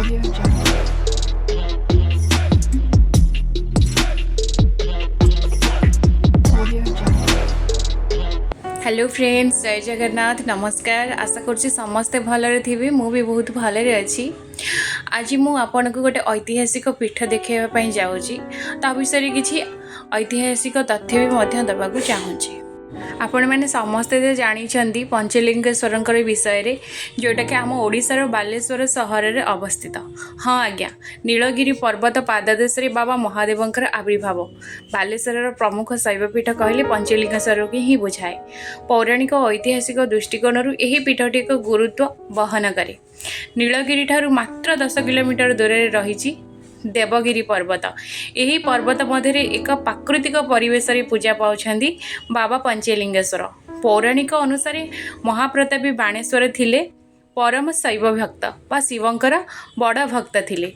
Audio Jungle. Audio Jungle. Hello friends, जय जगन्नाथ। नमस्कार। आशा करछि समस्ते भलरे थिबे। मु भी बहुत भलरे अछि। आज मु आपन को गोटे ऐतिहासिक पीठ देखाइबा पई जाउछि। ता विषय किछि ऐतिहासिक तथ्य भी मध्य दबाकू चाहूछि। आपण मैंने समस्ते तो जानी पंचलिंगेश्वर विषय जोटा कि आम ओडिशार बालेश्वर सहर में अवस्थित। हाँ आज्ञा, नीलगिरी पर्वत पाददेश बाबा महादेवंकर आविर्भाव। बालेश्वर प्रमुख शैवपीठ कहले पंचलिंगेश्वर की ही बुझाए। पौराणिक और ऐतिहासिक दृष्टिकोण यह पीठटी एक गुरुत्व वहन करे। नीलगिरी ठारू मात्र 10 किलोमीटर दूर रही देवगिरी पर्वत। यही पर्वत मध्य एक प्राकृतिक परिवेश पूजा पाउछंदी बाबा पंचलिंगेश्वर। पौराणिक अनुसार महाप्रतापी बाणेश्वर थिले परम शैव भक्त बा शिवंकर बड़ भक्त थिले।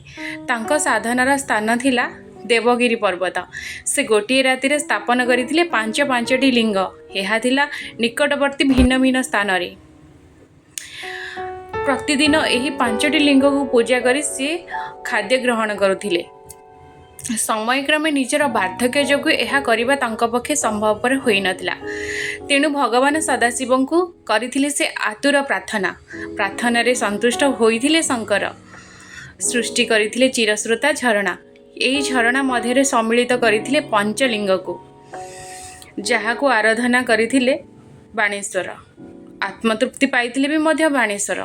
तांको साधनार स्थान थिला देवगिरी पर्वत। से गोटे राति स्थापन करथिले 5-5टी लिंग। यह थिला निकटवर्ती भिन्न भिन्न स्थान रे। प्रतिदिन यही 5टी लिंग को पूजा करी सी खाद्य ग्रहण करुथिले। समयक्रमे निजर बार्धक्य जोगु यह करबा तांको पक्षे संभवपर होई नथिला। तेणु भगवान सदाशिव को करथिले से आतुर प्रार्थना रे संतुष्ट होइथिले। शंकर सृष्टि करथिले चिरश्रोता झरणा। यही झरणा मध्य सम्मिलित करथिले पंचलिंग को, जहाको आराधना करथिले बाणेश्वर। आत्मतृप्ति पाइथिले भी मध्य बाणेश्वर।